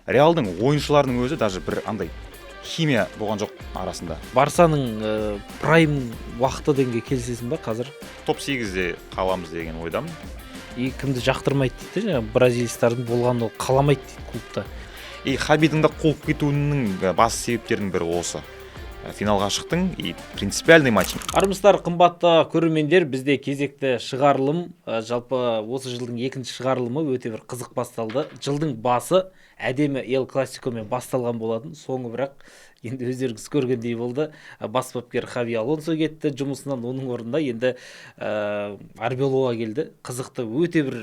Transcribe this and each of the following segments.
Реалдың ойыншыларының өзі даже бір андай химия болған жоқ арасында. Барсаның прайм уақыты дегенге келісесің ба қазір? Топ 8-де қаламыз деген ойдамын. И кімді жақтырмайды дейді, жаңағы бразилистардың болғанын ол қаламайды дейді клубта. И Хабидің да қуып кетуінің басты себептерінің бірі осы. Финалға шықтың и принципиальный матч. Армысыздар, қымбатты көрермендер, бізде кезекті шығарылым, жалпы осы жылдың екінші шығарылымы өте бір қызық басталды. Жылдың басы әдемі Эл Классикомен басталған болатын, соңы бірақ енді өздеріңіз көргендей болды. Бас бапкер Хави Алонсо кетті жұмысынан, оның орнында енді Арбелоа келді. Қызықты, өте бір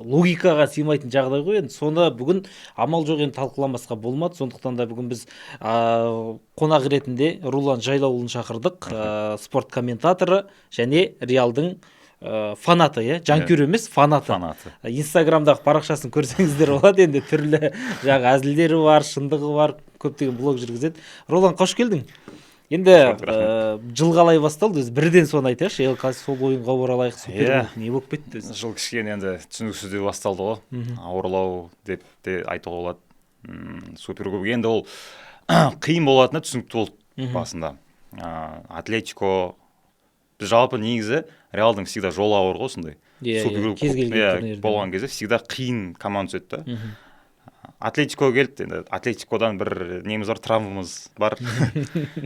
логикаға сыймайтын жағдай ғой. Енді соны бүгін амал жоқ енді талқыламасқа болмады. Сондықтан да бүгін біз қонақ ретінде Рулан Жайлауұлын шақырдық, спорт комментаторы және Реалдың фанаты, жанкүйер емес, фанаты. Инстаграмдағы парақшасын көрсеңіздер болады, енді түрлі жаңағы әзілдері бар, шындығы бар, көптеген блог жүргізеді. Ролан, қош келдің. Енді жыл қалай басталды, өзі бірден соны айтайықшы, Эл Классико сол ойынға оралайық, супер не болып кетті өзі? Жыл кішкене енді түсініксіз деп басталды ғой, ауырлау деп те айтуға болады. Суперкубок енді ол қиын болатыны түсінікті болды басында. Атлетико жалпы негізі Реалдың всегда жолы ауыр ғой сондай. Болған кезде всегда қиын команда түседі. Атлетико келді, енді Атлетикодан бір неміз бар, травмамыз бар.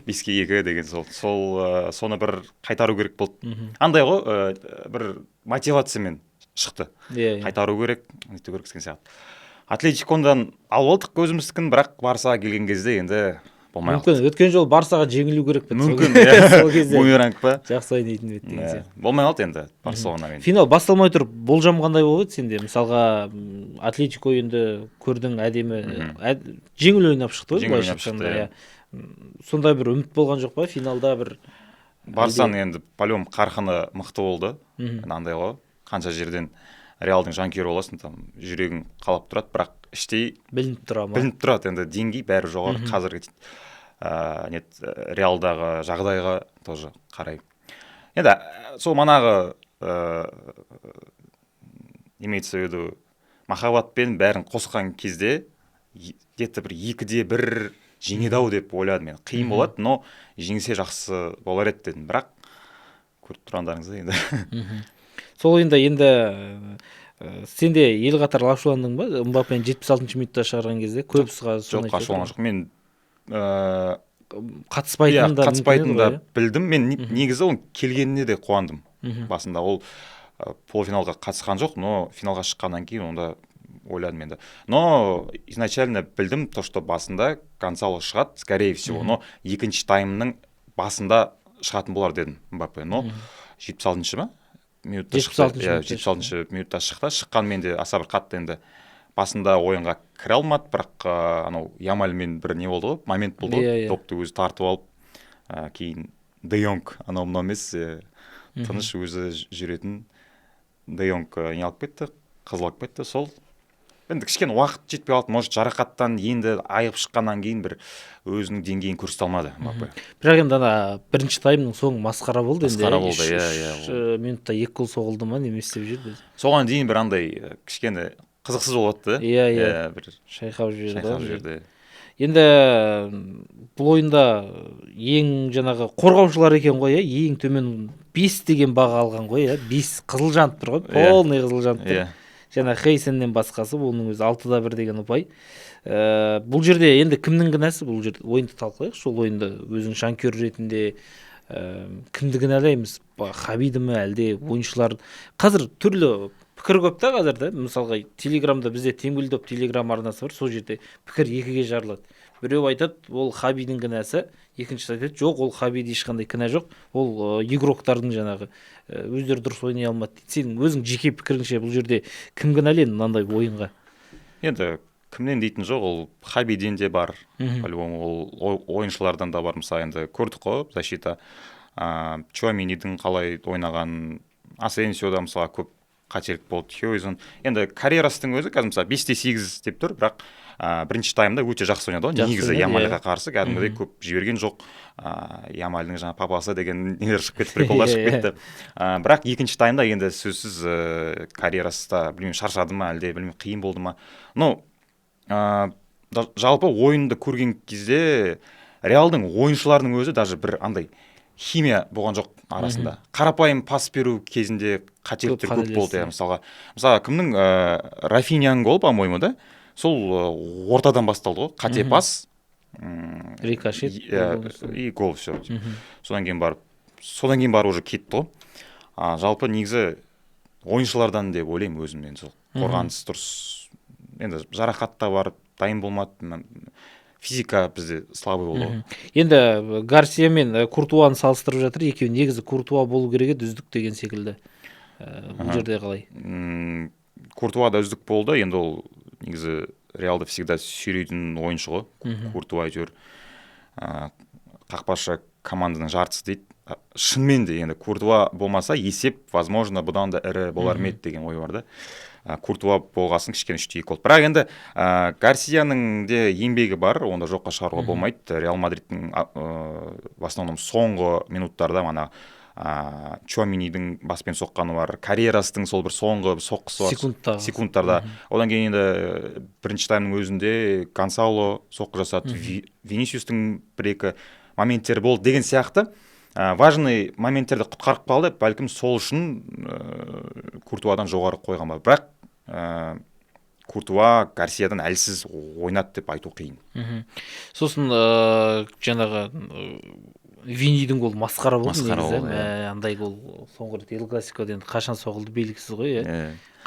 5-2 деген соны бір қайтару керек болды. Андай ғой, бір мотивациямен шықты. Қайтару керек, өйту керек деген сияқты. Атлетикодан алып алдық өзіміздікін, бірақ Барсаға келген кезде енді болмай қалды. Мүмкін өткен жол Барсаға жеңілу керек пе? Мүмкін, бумеранг па? Жақсы ойнайтын бет деген сияқты. Болмай қалды енді Барселонамен. Финал басталмай тұрып болжам қандай болып еді сенде? Мысалға Атлетико енді көрдің әдемі, жеңіл ойнап шықты ғой, былайша айтқанда. Сондай бір үміт болған жоқ па финалда бір? Барсаның енді по-любому қарқыны мықты болды. Андай ғой, қанша жерден Реалдың жанкүйері боласың, там жүрегің қалап тұрады, бірақ іштей білініп тұрады, енді деңгей бәрі жоғары. Қазіргі Реалдағы жағдайға тоже қарай. Енді сол манағы имеется в виду махаббатпен бәрін қосқан кезде где-то бір 2-1 жеңеді-ау деп ойладым мен. Қиын болады, но жеңсе жақсы болар еді дедім, бірақ көріп тұрғандарыңызды енді. Сол ойында енді сенде ел қатар ашуландың ба? Мбаппені 76-шы минутта шығарған кезде көбісі жоқ, ашуланған жоқ. Мен қатыспайтынын да білдім. Мен негізі оның келгеніне де қуандым. Басында ол полуфиналға қатысқан жоқ, но финалға шыққаннан кейін онда ойладым енді. Но изначально білдім, то, что басында Гонсало шығады, скорее всего, но екінші таймның басында шығатын болар дедім Мбаппе. Но 76-шы ма? 76 минутта шыққанмен де аса бір қатты енді басында ойынға кіре алмады, бірақ анау Ямальмен бір не болды ғой, момент болды ғой, допты өзі тартып алып, кейін Де Йонг анау мынау емес, тыныш өзі жүретін Де Йонг не алып кетті, қызыл алып кетті. Сол енді кішкене уақыт жетпей қалды, может жарақаттан енді айығып шыққаннан кейін бір өзінің деңгейін көрсете алмады Мбаппе. Бірақ енді бірінші таймның соңы масқара болды енді. Масқара болды, иә. Минутта 2 гол соғылды ма, немесе деп жүрді. Соған дейін бір андай кішкене қызықсыз болады. Иә, бір шайқап жіберді. Енді бұл ойында ең жаңағы қорғаушылар екен ғой, ең төмен 5 деген баға алған ғой, 5 қызыл жанып тұр ғой, полный қызыл жанып тұр. Жаңа Хейсеннен басқасы, оның өзі 6-1 деген ұпай. Бұл жерде енді кімнің кінәсі? Бұл жерде ойынды талқылайық. Сол ойында өзің жанкүйер ретінде кімді кінәлаймыз? Хабиді ме, әлде ойыншылар? Қазір түрлі пікір көп та қазір да. Мысалға Телеграмда бізде Темгүлдоп Телеграм арнасы бар, сол жерде пікір екіге жарылады. Біреу айтады, ол Хабидің кінәсі, екіншісі айтады, жоқ, ол Хабиде ешқандай кінә жоқ, ол игроктардың жаңағы өздері дұрыс ойнай алмады дейді. Сен өзің жеке пікіріңше бұл жерде кім кінәлі мынандай ойынға? Енді кімнен дейтін жоқ, ол Хабиден де бар, по-любому ол ойыншылардан да бар. Мысалы енді көрдік қой, защита Чуаменидің қалай ойнаған, Асенсиода мысалы көп қателік болды, Хьюизен. Енді карьерасының өзі қазір мысалы 5-8 деп тұр, бірақ бірінші таймда өте жақсы ойнады ғой. Негізі Ямальға қарсы кәдімгідей көп жіберген жоқ. Ямальдың жаңа папасы деген нелер шығып кетті, приколдар шығып кетті. Бірақ екінші таймда енді сөзсіз карьерасы да білмеймін шаршады ма, әлде білмеймін қиын болды ма. Ну, жалпы ойынды көрген кезде Реалдың ойыншыларының өзі даже бір андай химия болған жоқ арасында. Қарапайым пас беру кезінде қателіктер көп болды. Мысалға кімнің Рафинияның голы, по-моему, да? Сол ортадан басталды ғой. Қате пас, рикошет и гол все. Содан кейін барып уже кетті ғой. Жалпы негізі ойыншылардан деп ойлаймын өзім, енді сол қорғаныс дұрыс. Енді жарақат та бар, дайын болмады. Физика бізде слабый болды. Енді Гарсия мен Куртуаны салыстырып жатыр. Екеуі негізі Куртуа болу керек еді, үздік деген секілді. Бұл жерде қалай? Куртуа да үздік болды. Енді ол негізі Реалды всегда сүйрейтін ойыншы ғой. Куртуа әйтеуір қақпашы команданың жартысы дейді. Шынымен де енді Куртуа болмаса есеп, возможно, бұдан да ірі болар ма еді деген ой бар да. Куртуа болғасын кішкене 3-2 болды. Бірақ енді Гарсияның де еңбегі бар, онда жоққа шығаруға болмайды. Реал Мадридтің в основном соңғы минуттарда мана Чуаменидің баспен соққаны бар, Карьерастың сол бір соңғы соққысы бар секундтарда. Одан кейін енді бірінші таймның өзінде Гонсало соққы жасады, Винисиустың бір-екі моменттері болды деген сияқты. Важный моменттерді құтқарып қалды, бәлкім сол үшін Куртуадан жоғары қойған ба. Бірақ Куртуа Гарсиядан әлсіз ойнады деп айту қиын. Сосын жаңағы Винидің гол масқара болды негізі. Андай гол соңғы рет Эл Классикода енді қашан соғылды белгісіз ғой,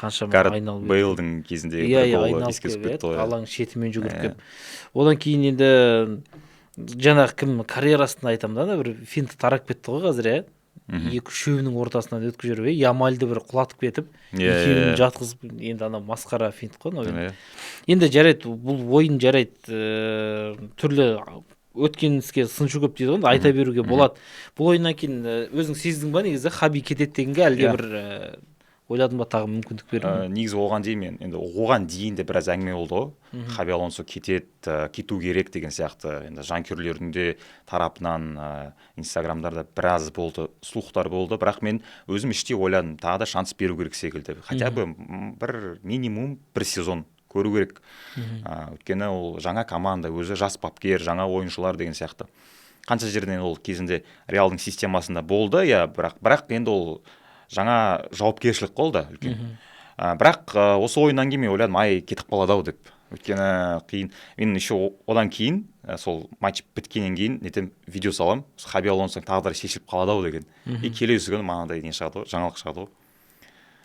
қаншама айналып. Бейлдің кезінде гол еске түсіп кетті ғой. Алаң шетімен жүгіріп келіп. Одан кейін енді жаңағы кім Карьерастың айтамын да, бір финт тарап кетті ғой қазір, екі-үшеуінің ортасынан өткізіп жүріп, Ямальды бір құлатып кетіп, екеуін жатқызып, енді ана масқара финт қой. Енді жарайды, бұл ойын жарайды, түрлі өткен іске сыншы көп дейді ғой, айта беруге болады. Бұл ойыннан кейін өзің сездің ба негізі Хаби кетеді дегенге, әлде бір ойладың ба, тағы мүмкіндік берді? Негізі оған дейін енді оған дейін де біраз әңгіме болды ғой. Хаби Алонсо кету керек деген сияқты. Енді жанкүйерлердің де тарапынан инстаграмдарда біраз болды, слухтар болды. Бірақ мен өзім іште ойладым, тағы да шанс беру керек секілді. Хотя бы бір минимум бір сезон көру керек. Өйткені ол жаңа команда, өзі жас бапкер, жаңа ойыншылар деген сияқты. Қанша жерден ол кезінде Реалдың системасында болды, бірақ енді ол жаңа жауапкершілік қолды үлкен. Бірақ осы ойыннан кейін мен ойладым, кетіп қалады-ау деп. Өйткені қиын. Мен еще одан кейін, сол матч біткеннен кейін нетем видео салам, Хаби Алонсоның тағдыры шешіліп қалады-ау деген. И келесі күні мынандай не шығады ғой, жаңалық шығады ғой.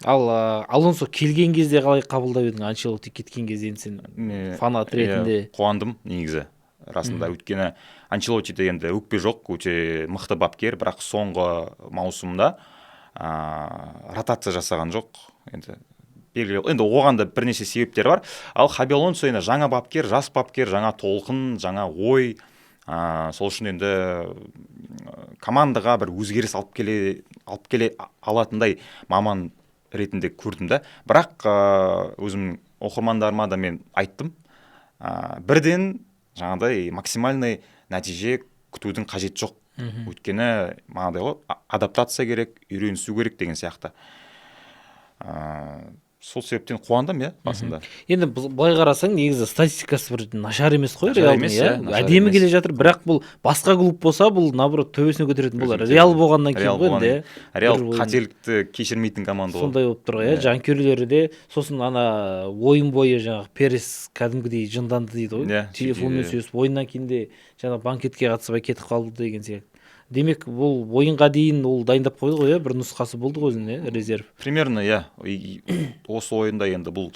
Ал Алонсо келген кезде қалай қабылдап едің? Анчелотти кеткен кезде енді сен фанат ретінде? Қуандым негізі. Расында, өйткені Анчелоттиде енді өкпе жоқ, өте мықты бапкер, бірақ соңғы маусымда ротация жасаған жоқ. Енді оған да бірнеше себептер бар. Ал Хаби Алонсо енді жаңа бапкер, жас бапкер, жаңа толқын, жаңа ой. Сол үшін енді командаға бір өзгеріс алып келе алатындай маман ретінде көрдім да. Бірақ өзім оқырмандарыма да мен айттым. Бірден жаңағыдай максимальный нәтиже күтудің қажет жоқ. Өйткені мағындай ғой, адаптация керек, үйренісу керек деген сияқты. Сол себептен қуандым, басында. Енді былай қарасаң, негізі статистикасы бір нашар емес қой, Реалдың, әдемі келе жатыр, бірақ бұл басқа клуб болса, бұл наоборот төбесіне көтеретін болар. Реал болғаннан кейін ғой, Реал қателікті кешірмейтін команда болды. Сондай болып тұр ғой, жанкүйерлері де, сосын ана ойын бойы жаңағы Перес кәдімгідей жынданды дейді ғой, телефонмен сөйлесіп, ойыннан кейін де жаңағы банкетке қатыспай кетіп қалды деген сияқты. Демек, бұл ойынға дейін ол дайындап қойды ғой, бір нұсқасы болды ғой өзіне, резерв. Примерно, осы ойында енді бұл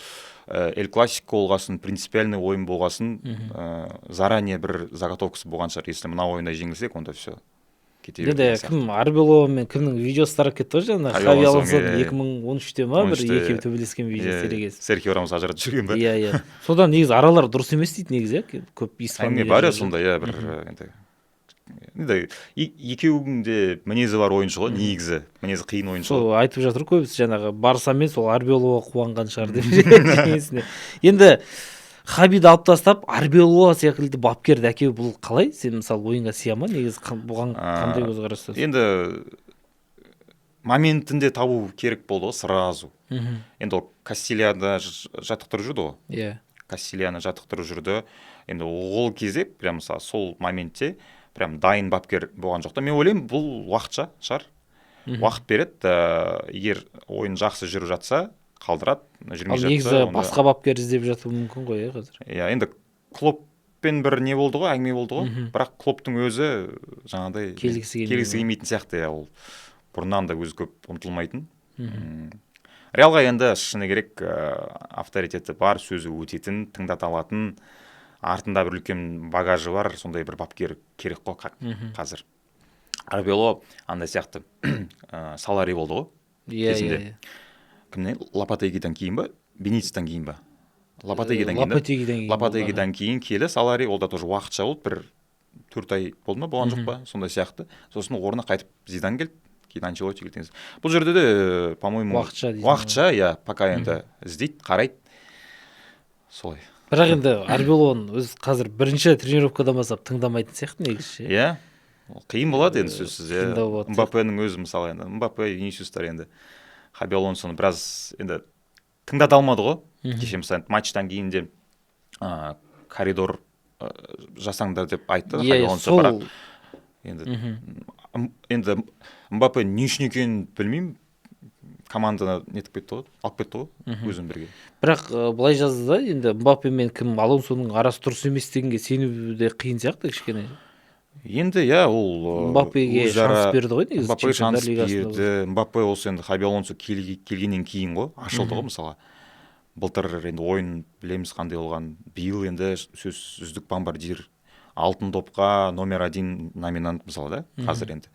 Эль Классико болғасын, принципиальный ойын болғасын, заранее бір заготовкасы болған шығар. Если мына ойында жеңілсек, онда все. Енді кім Арбелова мен кімнің видеосы тарап кетті ғой жаңа, Хаби Алонсоның 2013-те ма бір екеуі төбелескен видео серегесі. Серхио Рамос ажыратып жүрген ба? Иә. Содан негізі аралар дұрыс емес дейді негізі, көп испан. Бар сонда, бір екеуінің де мінезі бар ойыншы ғой, негізі мінезі қиын ойыншы. Сол айтып жатыр көбісі жаңағы Барсамен сол Арбелова қуанған шығар деп. Енді Хабиді алып тастап Арбелова секілді бапкерді әкеу, бұл қалай? Сен мысалы ойынға сыя ма? Негізі бұған қандай көзқарас? Енді моментінде табу керек болды ғой сразу. Енді ол Кастильяда жаттықтырып жүрді ғой. Кастильяны жаттықтырып жүрді. Енді ол кезде прям мысалы сол моментте прям дайын бапкер болған жоқ та. Мен ойлаймын, бұл уақытша шығар. Уақыт береді, егер ойын жақсы жүріп жатса, қалдырады, жүрмей жатса. Негізі басқа бапкер іздеп жатуы мүмкін ғой, қазір. Иә, енді Клоппен бір не болды ғой, әңгіме болды ғой. Бірақ Клопптың өзі жаңағыдай келгісі келмейтін сияқты, иә, ол бұрыннан да өзі көп ұмтылмайтын. Реалға енді шыны керек, авторитеті бар, сөзі өтетін, тыңдата алатын, артында бір үлкен багажы бар, сондай бір бапкер керек қой қазір. Арбело андай сияқты Салари болды ғой кезінде. Кімнен? Лопатегиден кейін ба? Бенитостан кейін ба? Лопатегиден кейін келі Салари, ол да тоже уақытша болды, бір 4 ай болды ма, болған жоқ па? Сондай сияқты. Сосын орнына қайтып Зидан келді, кейін Анчелотти келді. Бұл жерде де, по-моему, уақытша, иә, пока енді іздейді, қарайды. Солай. Бірақ енді Арбелоны өз қазір бірінші тренировкадан бастап тыңдамайтын сияқты негізі. Иә. Қиын болады енді сөзсіз. Мбаппенің өзі мысалы енді. Мбаппе, Винисиустар енді. Хаби Алонсоны біраз енді тыңдата алмады ғой. Кеше мысалы матчтан кейін де коридор жасаңдар деп айтты Хаби Алонсо, бірақ енді Мбаппе не үшін екенін білмеймін. Команданы нетіп кетті ғой, алып кетті ғой өзім бірге. Бірақ былай жазды да, енді Мбаппе мен кім Алонсоның арасы дұрыс емес дегенге сенуде қиын сияқты кішкене. Енді иә, ол Мбаппеге шанс берді ғой негізі. Мбаппе шанс берді. Мбаппе осы енді Хаби Алонсо келгеннен кейін ғой, ашылды ғой мысалы. Былтыр енді ойын білеміз қандай болған. Биыл енді сөз үздік бомбардир, алтын допқа номер 1 номинант мысалы да, қазір енді.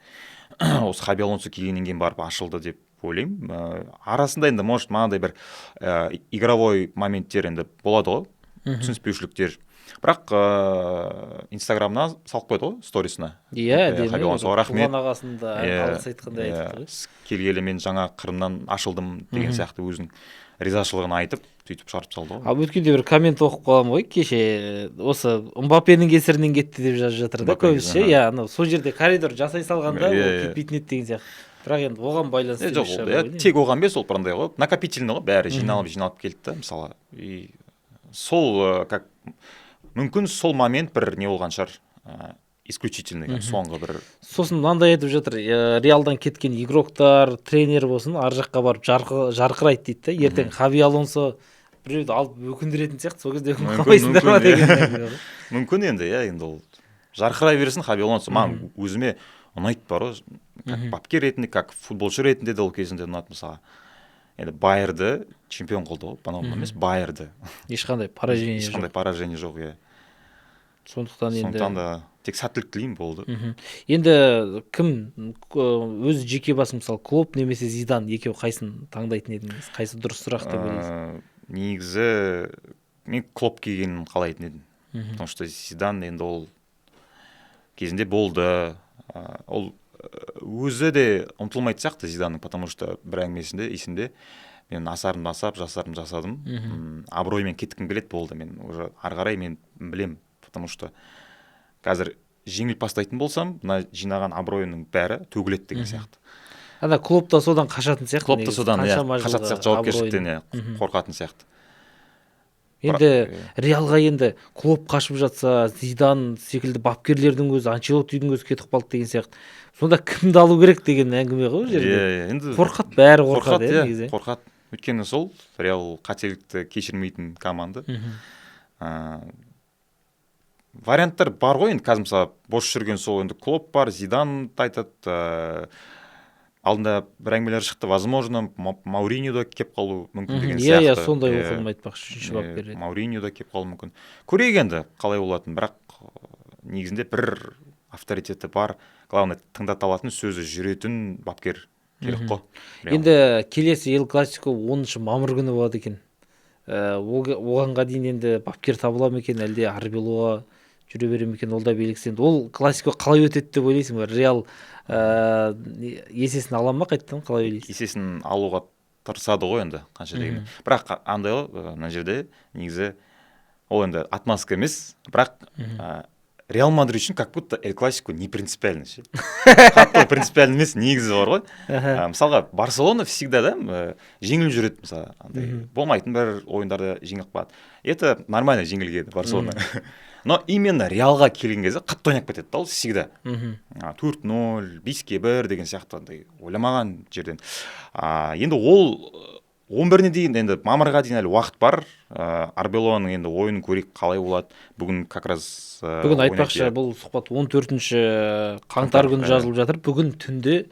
Осы Хаби Алонсо келгеннен кейін барып ашылды деп ойлаймын. Арасында енді может мынандай бір игровой моменттер енді болады ғой, түсініспеушіліктер. Бірақ Инстаграмына салып қойды ғой, сторисына. Иә, Хаби Алонсо рахмет. Туған ағасында алғыс айтқандай айтыпты ғой. Келгелі мен жаңа Қырымнан ашылдым деген сияқты өзінің ризашылығын айтып, сөйтіп шығарып салды ғой. Ал өткенде бір коммент оқып қалам ғой, кеше осы Мбаппенің кесірінен кетті деп жазып жатыр да көбісі. Иә, анау сол жерде коридор жасай салғанда ол кетпейтін еді деген сияқты. Бірақ енді оған байланысты жоқ, тек оған емес, ол бірандай ғой, накопительный ғой, бәрі жиналып келді да, мысалы. И сол как мүмкін сол момент бір не болған шығар, исключительный, соңғы бір. Сосын мынандай айтып жатыр, Реалдан кеткен игроктар, тренер болсын, ар жаққа барып жарқырайды дейді да, ертең Хаби Алонсо біреуді алып өкіндіретін сияқты, сол кезде қалмайсыңдар ма деген. Мүмкін енді, иә, енді ол жарқырай берсін Хаби Алонсо. Маған өзіме ұнайды бар ғой, как бапкер ретінде, как футболшы ретінде де ол кезінде ұнады мысалға. Енді Байерді чемпион қылды ғой, по-моему емес, Байерді. Ешқандай поражение жоқ, иә. Сондықтан да тек сәттілік тілеймін болды. Енді кім өз жеке басым, мысалы Клоп немесе Зидан, екеуі қайсын таңдайтын едіңіз? Қайсы дұрыс сұрақ деп ойлайсыз? Негізі мен Клоп келгенін қалайтын едім. Потому что Зидан енді ол кезінде болды. Ол өзі де ұмтылмайды сияқты Зиданның, потому что бір әңгімесінде есімде мен асарымды жасадым. Абыроймен кеткім келеді болды. Мен уже ары қарай мен білем, потому что қазір жеңіліп бастайтын болсам, мына жинаған абыройының бәрі төгіледі деген сияқты. Ана Клоп та содан қашатын сияқты. Клоп та содан қашатын сияқты, жауапкершіліктен қорқатын сияқты. Енді Реалға енді Клоп қашып жатса, Зидан секілді бапкерлердің өзі, Анчелоттидің өзі кетіп қалды деген сияқты. Сонда кімді алу керек деген әңгіме ғой жерде. Қорқады, бәрі қорқады негізі. Қорқады. Өйткені сол Реал қателікті кешірмейтін команда. Варианттар бар ғой енді, қазір мысалы бос жүрген сол енді Клоп бар, Зидан айтады, алдында бір әңгімелер шықты, возможно, Мауриньо да кеп қалу мүмкін деген сияқты. Иә, сондай оқылмайды айтпақшы, үшінші бапкер ретінде. Мауриньо да кеп қалу мүмкін. Көрейік енді қалай болатын, бірақ негізінде бір авторитеті бар, главное тыңдата алатын, сөзі жүретін бапкер керек қой. Енді келесі ел классико 10 мамыр күні болады екен. Оғанға дейін енді бапкер табыла ма екен, әлде Арбелоға жүре бере ме екен, ол да белгісіз. Ол классико қалай өтеді деп ойлайсың ба? Реал есесін ала ма қайттан, қалай ойлайсың? Есесін алуға тырысады ғой енді, қанша дегенмен. Бірақ андай ғой, мына жерде негізі ол енді отмазка емес, бірақ Реал Мадрид үшін как будто Эль Классико не принципиальный ше. Қатты принципиальный емес, негізі бар ғой. Мысалға Барселона всегда да жеңіліп жүреді, мысалы андай болмайтын бір ойындарда жеңіліп қалады. Это нормально жеңілгені Барселона. Но именно Реалға келген кезде қатты ойнап кетеді да ол всегда. 4-0, 5-1 деген сияқты андай ойламаған жерден. Енді ол 11-не дейін, енді мамырға дейін әлі уақыт бар. Арбелоның енді ойынын көрейік қалай болады. Бүгін как раз бүгін айтпақшы, бұл сұхбат 14-ші қаңтар күні жазылып жатыр. Бүгін түнде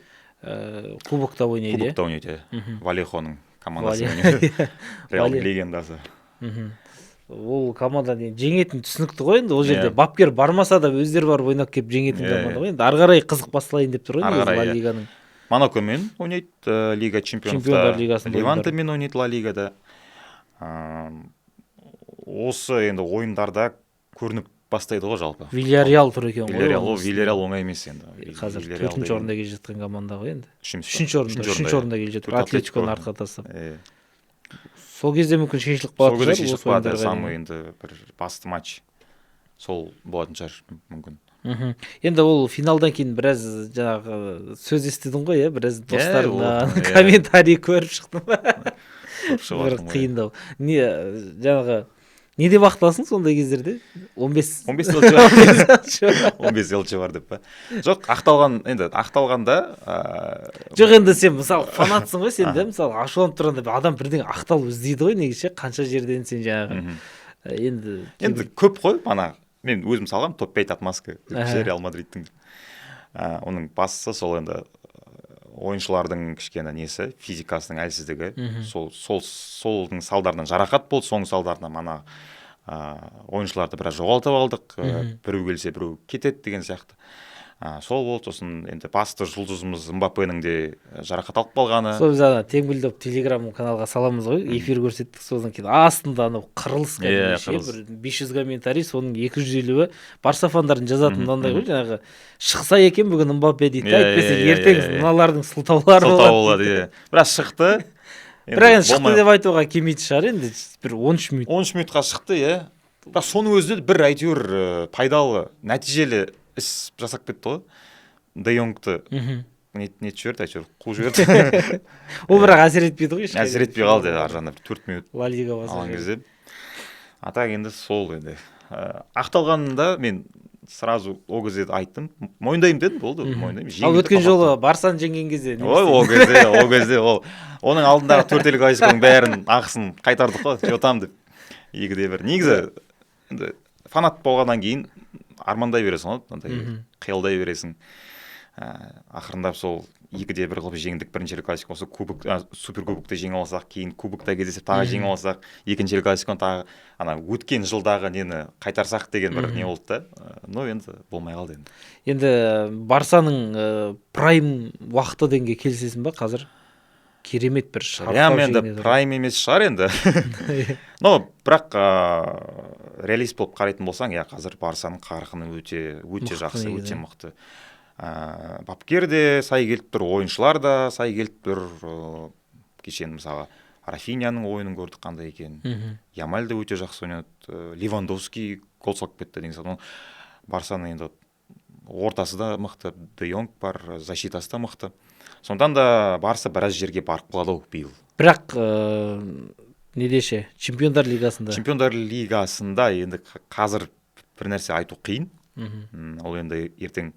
кубокта ойнайды. Кубокта ойнайды. Валехоның командасы ойнайды. Реал легендасы. Ол команда жеңетін түсінікті ғой, енді ол жерде бапкер бармаса да өздері барып ойнап келіп жеңетін команда ғой. Енді ары қарай қызық басталайын деп тұр ғой Ла Лиганың. Монакомен ойнайды Лига чемпионов, Левантемен ойнайды Ла Лигада. Осы енді ойындарда көрініп бастайды ғой жалпы. Вильяреал тұр екен ғой. Вильяреал оңай емес енді. Қазір 4-ші орында келе жатқан команда ғой енді. 3-ші орында келе жатыр. Атлетиконы артқа тастап. Сол кезде мүмкін шешіліп қалатын шығар. Сол кезде шешіліп қалады. Самый енді бір басты матч сол болатын шығар мүмкін. Енді ол финалдан кейін біраз жаңағы сөз естідің ғой, біраз достарыңнан комментарий көріп шықтым. Бір қиындау. Жаңағы не деп ақталсың сондай кездерде? 15 елші бар деп па? Жоқ, ақталғанда жоқ, енді сен мысалы фанатсың ғой, сен де мысалы ашуланып тұрғанда адам бірден ақталып іздейді ғой, негізі қанша жерден сен жаңағы енді көп қой, мен өзім салғам топ-5 отмазка Реал Мадридтің. Оның бастысы сол енді ойыншылардың кішкене несі, физикасының әлсіздігі. Солдың салдарынан жарақат болды, соның салдарынан ойыншыларды біраз жоғалтып алдық. Біреу келсе, біреу кетеді деген сияқты. Сол болды, сосын енді басты жұлдызымыз Мбаппенің де жарақат алып қалғаны. Сол біз Теңбілдіп телеграм каналға саламыз ғой, эфир көрсеттік, содан кейін астында қырылыс бір 500 комментарий, соның 250-і Барса фандарын жазатын мынандай ғой, жаңағы шықса екен бүгін Мбаппе дейді, әйтпесе ертең мыналардың сылтаулары болады. Біраз шықты. Бірақ енді шықты деп айтуға келмейтін шығар, енді бір 13 минут. 13 минутқа шықты, бірақ соның өзінде бір әйтеуір пайдалы, нәтижелі іс жасап кетті ғой. Де Йонгты нетіп жіберді, әйтеуір қуып жіберді. Ол бірақ әсер етпейді ғой. Әсер етпей қалды, аржағында 4 минут Ла Лига алған кезде. Атақ енді сол енді. Ақталғанында мен сразу ол кезде айттым, мойындаймын дедім, болды, мойындаймын. Ал өткен жолы Барсаны жеңген кезде ол кезде оның алдындағы 4 классиканың бәрін ақысын қайтардық қой, жотам деп. 2-1. Негізі енді фанат болғаннан кейін армандай бересің ғой, қиялдай бересің. Ақырындап сол 2-1 қылып жеңдік бірінші классика, осы суперкубокты жеңе алсақ, кейін кубокта кездесіп тағы жеңе алсақ, екінші классиканы тағы өткен жылдағы нені қайтарсақ деген бір не болды да. Но енді болмай қалды енді. Енді Барсаның прайм уақыты денге келсесің ба қазір? Керемет бір шарықтау жеңеді. Енді прайм емес шығар енді. Но бірақ реалист болып қарайтын болсаң, қазір Барсаның қарқыны өте жақсы, өте мықты. Бапкер де сай келіп тұр, ойыншылар да сай келіп тұр. Кешен мысалы Рафиняның ойынын көрдік қандай екен. Ямаль да өте жақсы ойнады. Левандовский гол салып кетті деген сияқты. Барсаның енді ортасы да мықты, Де Йонг бар, защитасы да мықты. Сондан да Барса біраз жерге барып қалады биыл. Бірақ не деше, Чемпиондар лигасында? Чемпиондар лигасында енді қазір бір нәрсе айту қиын. Ол енді ертең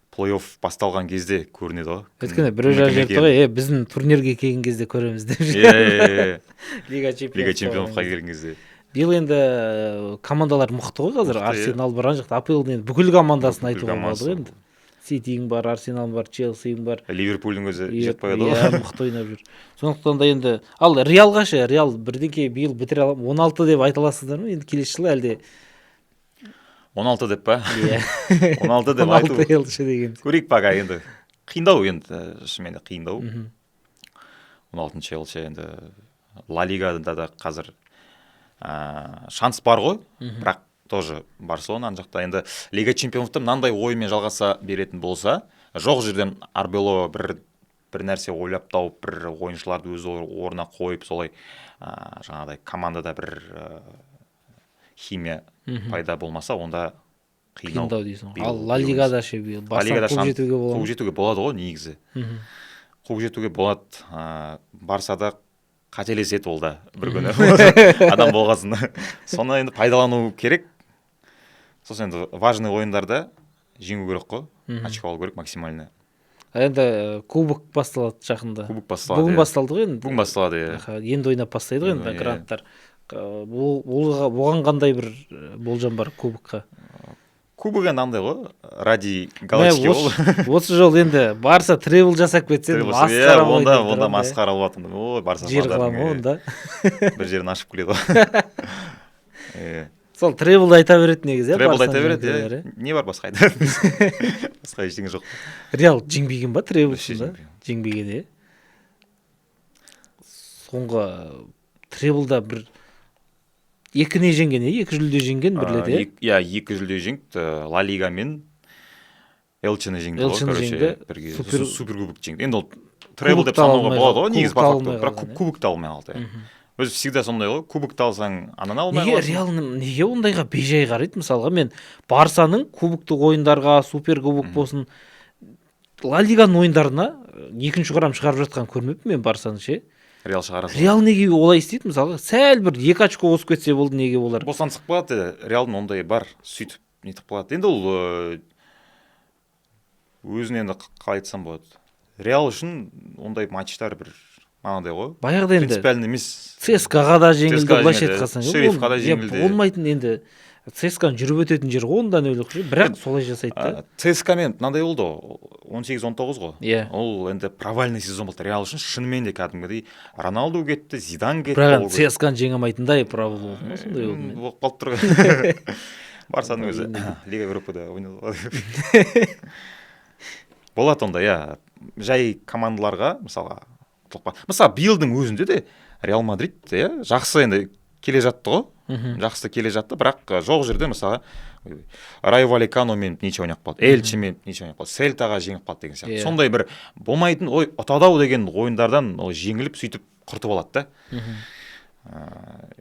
плей-офф басталған кезде көрінеді ғой. Өткені бір жерді ғой, біздің турнирге келген кезде көреміз деп жүр. Лига чемпионовқа келген кезде. Биыл енді командалар мықты ғой қазір. Арсенал бар, жақта АПЛ-ден бүкіл командасын айтуға болады енді. Ситиң бар, Арсенал бар, Челсиң бар. Ливерпульдің өзі жетпей қалды ғой. Мықты ойнап жүр. Сондықтан да енді ал Реалға ше, Реал бірдеңке биыл бітіре алам, 16 деп айта аласыздар ма? Енді келесі жылы әлде 16 деп па? 16 деп айту. 16 елші деген. Көрейік баға енді. Қиындау енді, шынымен қиындау. 16 елші енді Ла Лигада да қазір шанс бар ғой, бірақ тоже Барселона жақта енді Лига чемпионовта мынандай ойымен жалғаса беретін болса, жоқ жерден Арбело бір нәрсе ойлап тауып, бір ойыншыларды өз орнына қойып, солай жаңағыдай командада бір химия пайда болмаса, онда қиындау дейсің ғой. Ал Ла Лигада ше биыл Ла Лигада Барсаға қуып жетуге болады. қуып жетуге болады ғой негізі. Қуып жетуге болады. Барсада қателеседі ол да бір күні адам болғасын. Соны енді пайдалану керек. Сосын енді важный ойындарда жеңу керек қой. Очко алу керек максимально. Енді кубок басталады жақында. Кубок басталады. Бүгін басталды ғой енді. Бүгін басталады, иә. Енді ойнап бастайды ғой енді гранттар. Оған қандай бір болжам бар кубокқа? Кубок енді андай ғой, ради галочки ол. Осы жол енді Барса тревел жасап кетсе, масқара болады. Онда масқара болады. Ой, Барса жер қаламы онда. Бір жерін ашып келеді ғой. Сол тревелді айта береді негізі. Тревелді айта береді, не бар басқа айта. Басқа ештеңе жоқ. Реал жеңбеген ба тревелсында? Жеңбеген, е? Соңғы тревелда бір екіне жеңген, екі жүлде жеңген бірледі. Иә, екі жүлде жеңді. Ла Лига мен Элчені жеңді. Элчені жеңді. Суперкубок жеңді. Енді ол тревел деп санауға болады ғой, негізі по факту. Бірақ кубокты алмай алды. Өзі всегда сондай ғой, кубокты алсаң, ананы алмай қаласың. Реал неге ондайға бейжай қарайды? Мысалға мен Барсаның кубоктық ойындарға, суперкубок болсын, Ла Лиганың ойындарына екінші құрам шығарып жатқан көрмеппін мен Барсаны ше. Реал шығарасың. Реал неге олай істейді? Мысалға сәл бір 2 очко осып кетсе болды, неге олар? Босансық болады, Реалдың ондай бар, сөйтіп нетіп қалады. Енді ол өзін енді қалай айтсам болады. Реал үшін ондай матчтар бір маңандай ғой. Баяғыда енді принципиальный емес. ЦСКАға да жеңілді, былайша айтқансаң. Шерифқа да жеңілді. Болмайтын енді ЦСКАның жүріп өтетін жері онда нөлік жүр, бірақ солай жасайды да. ЦСКА мен мынандай болды, 18-19 ғой. Иә. Ол енді провальный сезон болды. Реал үшін шынымен де кәдімгідей Роналду кетті, Зидан кетті. Бірақ ЦСКАны жеңе алмайтындай провал болды ма сондай болды? Болып қалып тұр. Барсаның өзі Лига Европада ойнады. Болады онда, иә. Жай командаларға, мысалға биылдың өзінде де Реал Мадрид жақсы енді келе жатты ғой. Жақсы келе жатты, бірақ жоқ жерде мысалы Райо Валлеканомен неше ойнап қалды, Элчемен неше ойнап қалды, Сельтаға жеңіп қалды деген сияқты. Сондай бір болмайтын ой ұтады-ау деген ойындардан жеңіліп сөйтіп құртып алады да.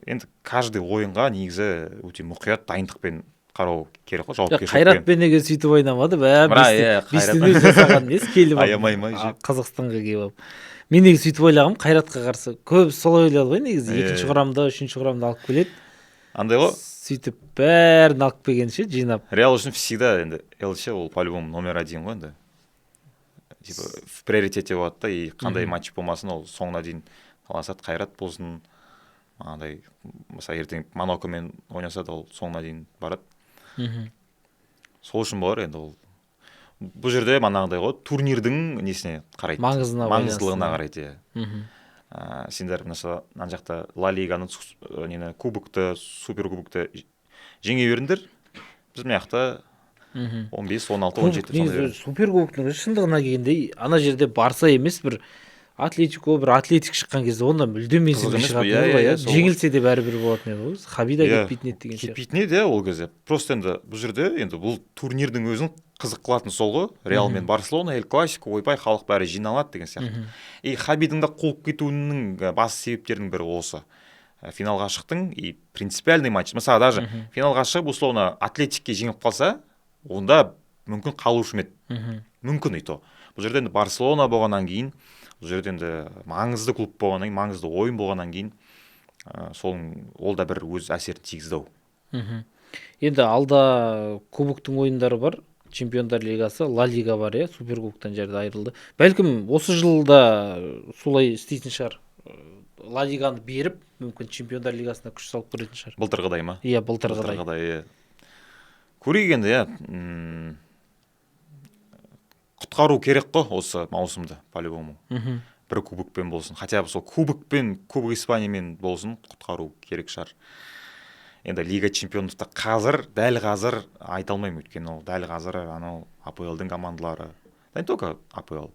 Енді каждый ойынға негізі өте мұқият дайындықпен қарау керек қой, жауапкершілікпен. Қайратпен неге сөйтіп ойнамады? Бестен өз жасаған несі келіп Қазақстанға келіп. Мен неге сөйтіп ойлағым, Қайратқа қарсы көп солай ойлады ғой негізі. Екінші құрамда, үшінші құрамда алып келеді. Андай ғой. Сөйтіп бәрін алып келгенше жинап. Реал үшін всегда енді Элче ол по-любому номер 1 ғой енді. Типа в приоритете болады да, и қандай матч болмасын ол соңына дейін таласады. Қайрат болсын, андай мысалы ертең Монакомен ойнаса да ол соңына дейін барады. Сол үшін болар енді ол. Бұл жерде манағындай ғой, турнирдің несіне қарайды. Маңыздылығына қарайды. Сендер мына жақта Ла Лиганы, кубокты, суперкубокты жеңе беріңдер. Біз мына жақта 15, 16, 17 сондай береміз. Суперкубоктың шындығына келгенде ана жерде Барса емес бір Атлетико, бір Атлетик шыққан кезде онда мүлдем есімге шығатын ғой. Жеңілсе де бәрібір болатын еді ғой. Хабида кетпейтін еді деген сияқты. Кетпейтін еді ол кезде. Просто енді бұл жерде енді бұл турнирдің өзін қызық қылатын сол ғой. Реал мен Барселона, Эль Классико, ойбай халық бәрі жиналады деген сияқты. И Хабидің да қуып кетуінің басты себептерінің бірі осы. Финалға шықтың и принципиальный матч. Мысалы даже финалға шығып условно Атлетикке жеңіп қалса, онда мүмкін қалушы ма еді. Мүмкін и то. Бұл жерде енді Барселона болғаннан кейін, бұл жерде енді маңызды клуб болғаннан кейін, маңызды ойын болғаннан кейін, ол да бір өз әсерін тигізді. Енді алда кубоктың ойындары бар. Чемпиондар лигасы, Ла Лига бар, суперкубоктан жерде айырылды. Бәлкім осы жылда солай істейтін шығар. Ла Лиганы беріп, мүмкін чемпиондар лигасына күш салып көретін шығар. Былтырғыдай ма? Иә, былтырғыдай. Көрейік енді, құтқару керек қой осы маусымды, по-любому. Бір кубокпен болсын. Хотя бы сол кубокпен, Кубок Испаниямен болсын, құтқару керек шығар. Енді Лига чемпиондықта дәл қазір айта алмаймын, өйткені ол дәл қазір анау АПЛ-дың командалары. Не только АПЛ.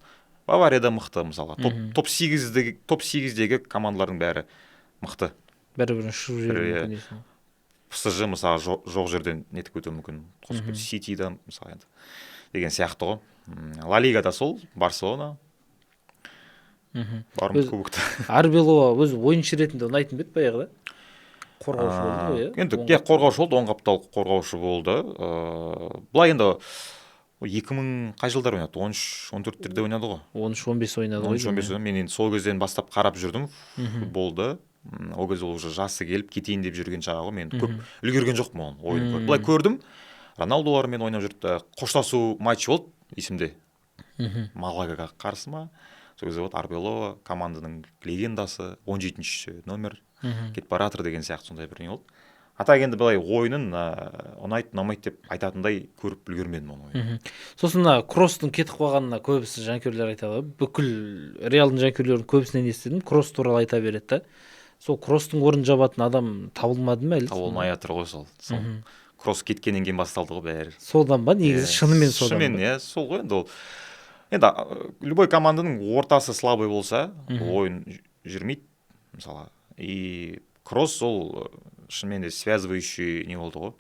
Баварияда мықты мысалға. Топ-8-дегі командалардың бәрі мықты. Бәрі-бірін ұшып жүруі мүмкін. ПСЖ мысалы жоқ жерден нетіп өтуі мүмкін. Ситида мысалы енді. Деген сияқты ғой. Ла Лигада сол, Барселона. Барым кубокта. Арбелова өзі ойыншы ретінде ұнайтын бет баяғыда? Қорғаушы болды ғой, иә? Енді қорғаушы болды, оң қаптал қорғаушы болды. Былай енді 2000 қай жылдар ойнады? 13-14-терде ойнады ғой. 13-15 ойнады ғой. 13-15 мен енді сол кезден бастап қарап жүрдім футболды. Ол кезде ол уже жасы келіп кетейін деп жүрген шағы ғой. Мен көп үлгерген жоқпын оның ойынын көріп. Былай көрдім. Роналдолармен ойнап жүрді. Қоштасу матчы болды есімде. Малагаға қарсы ма? Сол кезде вот Арбелова команданың легендасы, 17-ші номер кетіп бара жатыр деген сияқты сондай бір не болды. Атақ енді былай ойынын ұнайды, ұнамайды деп айтатындай көріп үлгермедім оның ойынын. Сосын Кросстың кетіп қалғанына көбісі жанкүйерлер айтады ғой. Бүкіл Реалдың жанкүйерлерінің көбісінен естідім, Кросс туралы айта береді да. Сол Кросстың орнын жабатын адам табылмады ма әлі? Табылмай жатыр ғой сол. Кросс кеткеннен кейін басталды ғой бәрі. Содан ба негізі шынымен содан? Шынымен, иә, сол ғой енді ол. Енді любой команданың ортасы слабый болса, ойын жүрмейді, мысалы. И Кросс ол шынымен де связывающий не болды ғой.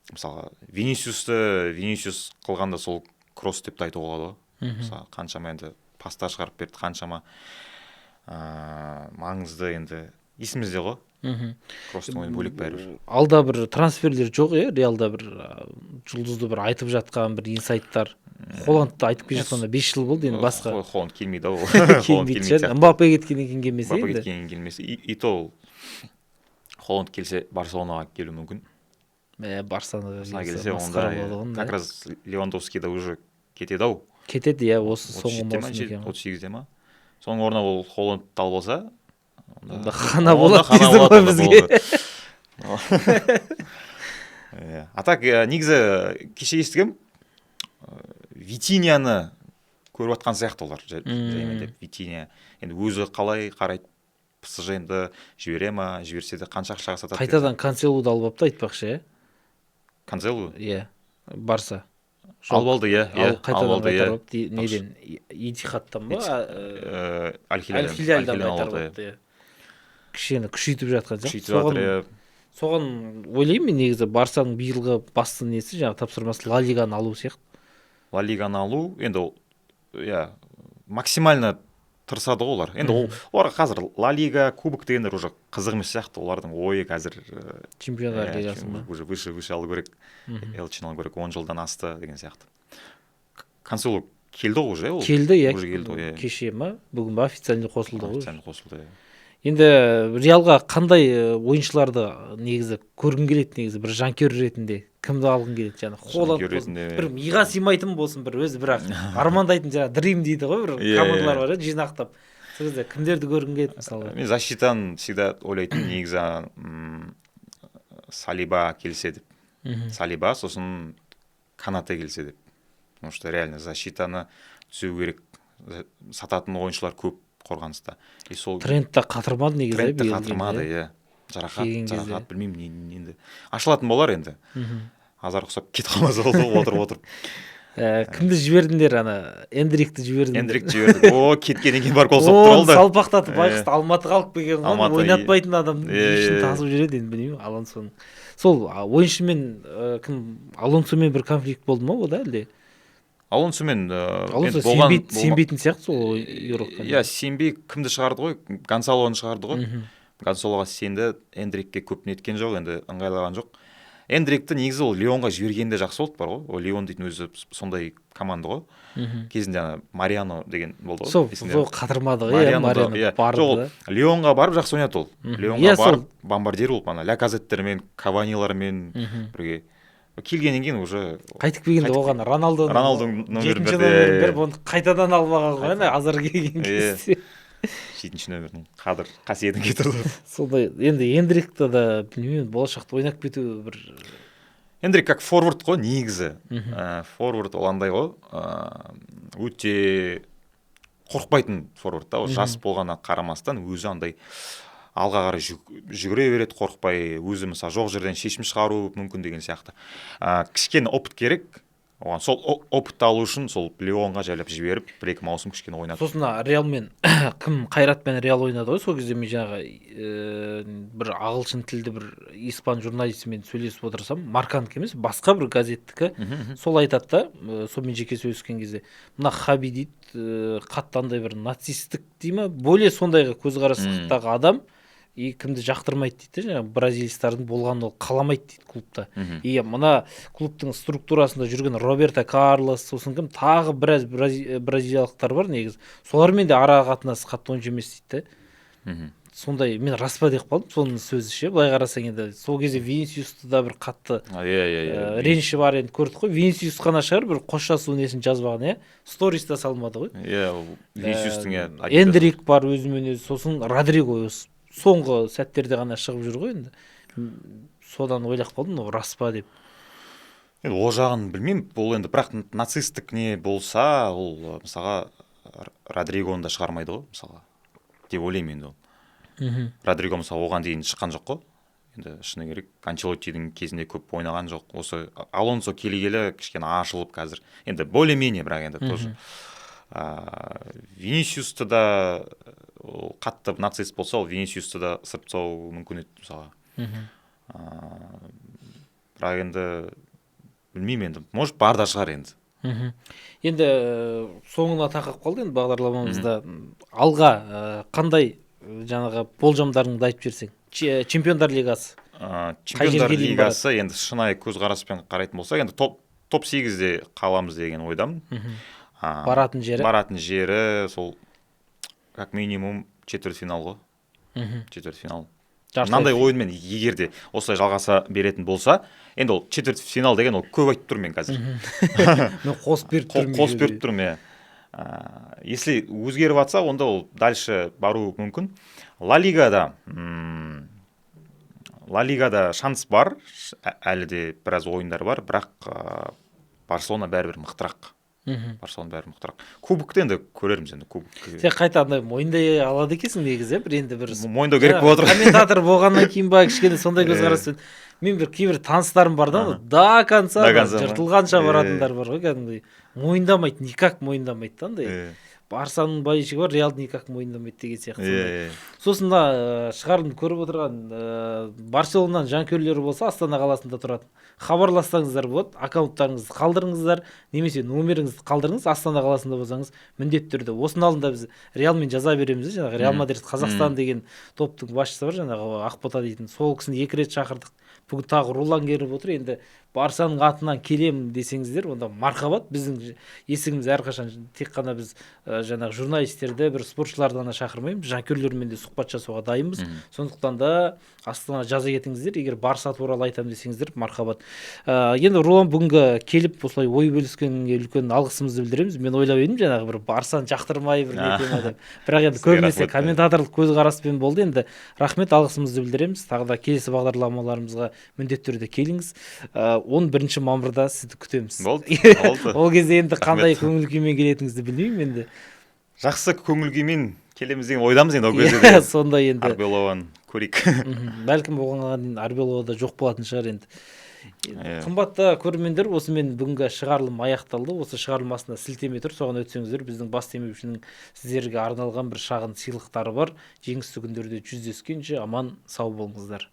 Мысалы, Винисиус қылғанда сол Кросс деп те айтуға болады ғой. Мысалы, қаншама енді пастар шығарып берді, қаншама маңызды енді есімізде ғой. Кросстың ойыны бөлек бәрібір. Алда бір трансферлер жоқ, Реалда бір жұлдызды бір айтып жатқан бір инсайттар. Холландты айтып келе жатқанда 5 жыл болды, енді басқа. Холланд келмейді ол. Келмейді. Мбаппе кеткеннен кейін келмесе енді. Мбаппе кеткеннен кейін келмесе. И то Холланд келсе Барселонаға келу мүмкін. Барсанаға келсе онда как раз Левандовский да уже кетеді-ау. Кетеді, иә, осы соңғы маусымда. 38-де ма? Соның орнына ол Холланд тал болса, онда қана болады дейсің ғой бізге. Атак негізі кеше естігем, Витинияны көріп атқан сияқты олар жаймен деп. Витиния енді өзі қалай қарайды, PSG-ді жібере ма, жіберсе де қанша ақшаға сатады. Қайтадан Канселуды алып апты айтпақшы, Канселу? Иә, Барса. Алып алды, иә. Қайтадан қайтарып, неден, Итихадтан ба? Аль-Хиляльдан қайтарып апты. Кішені күшейтіп жатқан жоқ. Күшейтіп жатыр. Соған ойлаймын мен негізі Барсаның биылғы басты несі жаңағы тапсырмасы Ла Лиганы алу сияқты. Ла Лиганы алу, енді максимально тырысады ғой олар. Енді олар қазір Ла Лига, Кубок дегендер уже қызық емес сияқты. Олардың ойы қазір Чемпиондар лигасы ма? Уже выше алу керек. Элчин алу керек, 10 жылдан асты деген сияқты. Канселу келді ғой уже. Келді, иә. Кеше ма? Бүгін ба официально қосылды ғой. Официально қосылды, иә. Енді Реалға қандай ойыншыларды негізі көргің келеді, негізі бір жанкүйер ретінде кімді алғың келеді? Жаңа Холланд бір миға сыймайтын болсын, бір өзі бірақ армандайтын жаңа дрим дейді ғой, бір командалар бар, жинақтап. Сол кезде кімдерді көргің келеді мысалы? Мен защитаны всегда ойлайтын негізі Салиба келсе деп. Салиба, сосын Канате келсе деп. Потому что реально защитаны түзеу керек. Сататын ойыншылар көп қорғаныста. Трентті қатырмады негізі. Трентті қатырмады, иә. Жарақат, білмеймін енді. Ашылатын болар енді. Азар құсап кет қалмаса болды, отырып. Кімді жібердіңдер, Эндрикті жібердіңдер. Эндрикті жібердік. Кеткенен кейін бар қол соқты болды. Салпақтатып байқысты, Алматыға алып келген ғой, ойнатпайтын адамды ішін тасып жүреді, енді білмеймін, Алонсоның. Сол ойыншымен Алонсомен бір конфликт болды ма ода әлде? Алонсомен сенбейтін сияқты сол Еуропаға. Иә, сенбей кімді шығарды ғой? Гонсалоны шығарды ғой. Гонсалоға сенді, Эндрикке көп неткен жоқ, енді ыңғайлаған жоқ. Эндрикті негізі ол Лионға жібергенде жақсы болды бар ғой. Ол Лион дейтін өзі сондай команда ғой. Кезінде Мариано деген болды ғой. Сол қатырмады ғой, Мариано барды. Лионға барып жақсы ойнады ол. Лионға барып бомбардир болып, Ля Казеттермен, Каванилармен бірге келгеннен кейін уже қайтып келгенде оған Роналдоның номерін беріп, оны қайтадан алмаған ғой, азар келген кезде. 7-ші номердің қасиетін кетірді. Сондай, енді Эндрикті да білмеймін, болашақта ойнап кету бір... Эндрик как форвард қой, негізі. Форвард ол андай ғой, өте қорқпайтын форвард да, жас болғанына қарамастан өзі андай алға қарай жүгіре береді, қорқпай, өзі мысалы жоқ жерден шешім шығару мүмкін деген сияқты. Кішкене опыт керек. Оған сол опытты алу үшін сол Лионға жайлап жіберіп, бір-екі маусым кішкене ойнады. Сосын Реалмен Қайратпен Реал ойнады ғой, сол кезде мен жаңағы бір ағылшын тілді бір испан журналистімен сөйлесіп отырсам, Марканікі емес, басқа бір газеттікі, сол айтады да, сонымен жеке сөйлескен кезде, мына Хаби дейді, қатты андай бір нацистік дей ма, более сондайға көзқарастағы адам и кімді жақтырмайды дейді, жаңағы бразилистардың болғанын ол қаламайды дейді клубта. И мына клубтың структурасында жүрген Роберто Карлос, сосын кім тағы біраз бразилиялықтар бар негізі. Солармен де ара қатынасы қатты онша емес дейді. Сондай, мен рас па деп қалдым соның сөзі ше. Былай қарасаң енді сол кезде Винисиусты да бір қатты реніші бар енді көрдік қой. Винисиус қана шығар бір қоштасу несін жазбаған, сториста салмады ғой. Винисиустың Эндрик бар өзімен өзі, сосын Родриго соңғы сәттерде ғана шығып жүр ғой енді. Содан ойлап қалдым, рас па деп. Енді ол жағын білмеймін, бұл енді бірақ нацистік не болса, ол мысалға Родригоны да шығармайды ғой, мысалға. Деп ойлаймын енді ол. Родриго мысалы оған дейін шыққан жоқ қой. Енді шыны керек, Анчелоттидің кезінде көп ойнаған жоқ. Осы Алонсо келе-келе кішкене ашылып қазір. Енді более-менее бірақ енді тоже. Винисиусты да қатты нацист болса, ол Винисиусты да ысырып тастауы мүмкін еді мысалға. Бірақ енді білмеймін енді. Может бар да шығар енді. Енді соңына тақап қалды енді бағдарламамызда. Алға қандай жаңағы болжамдарыңды айтып берсең. Чемпиондар лигасы. Чемпиондар лигасы енді шынайы көзқараспен қарайтын болса, енді топ 8-де қаламыз деген ойдамын. Баратын жері сол как минимум четвертьфинал ғой. Четвертьфинал. Мынандай ойынмен егер де осылай жалғаса беретін болса, енді ол четвертьфинал деген ол көп айтып тұрмын мен қазір. Мен қосып беріп тұрмын. Если өзгеріп атса, онда ол дальше бару мүмкін. Ла Лигада шанс бар, әлі де біраз ойындар бар, бірақ Барселона бәрібір мықтырақ. Кубокты енді көрерміз енді кубок. Сен қайта мойындай алады екенсің негізі, бір мойындау керек болып отыр. Комментатор болғаннан кейін ба кішкене сондай көзқараспен. Мен бір кейбір таныстарым бар да, до конца жыртылғанша баратындар бар ғой, кәдімгідей. Мойындамайды, никак мойындамайды да андай. Барсаның болельшігі бар, Реалды никак мойындамайды деген сияқты. Сосын да шығарымды көріп отырған Барселонаның жанкүйерлері болса, Астана қаласында тұратын. Хабарлассаңыздар болады, аккаунттарыңызды қалдырыңыздар, немесе номеріңізді қалдырыңыз, Астана қаласында болсаңыз, міндетті түрде. Осының алдында біз Реалмен жаза береміз, жаңағы Реал Мадрид Қазақстан деген топтың басшысы бар, жаңағы Ақбота дейтін. Сол кісіні 2 рет шақырдық. Бүгін тағы Рулан келіп отыр. Енді Барсаның атынан келемін десеңіздер, онда мархабат. Біздің есігіміз әрқашан тек қана біз жаңағы журналистерді, бір спортшыларды ғана шақырмаймыз, жанкүйерлермен де сұхбат жасауға дайынбыз. Сондықтан да Астана жаза кетіңіздер, егер Барса туралы айтамын десеңіздер, мархабат. Енді Рулан бүгінгі келіп осылай ой бөліскенге үлкен алғысымызды білдіреміз. Мен ойлап едім жаңағы бір Барсаны жақтырмай бір нетем адам. Бірақ енді көбінесе комментаторлық көзқараспен болды. Енді рахмет, алғысымызды білдіреміз. Тағы да келесі бағдарламаларымызға міндетті түрде келіңіз. 11 мамырда сізді күтеміз. Болды. Ол кезде енді қандай көңіл күймен келетіңізді білмеймін енді. Жақсы көңіл күймен келеміз деген ойдамыз енді ол кезде. Сондай енді. Арбелованы көрейік. Бәлкім оған Арбеловада жоқ болатын шығар енді. Қымбатты көрермендер, осымен бүгінгі шығарылым аяқталды. Осы шығарылым астында сілтеме тұр, соған өтсеңіздер, біздің бас демеушінің сіздерге арналған бір шағын сыйлықтары бар. Жеңісті күндерде жүздескенше аман сау болыңыздар.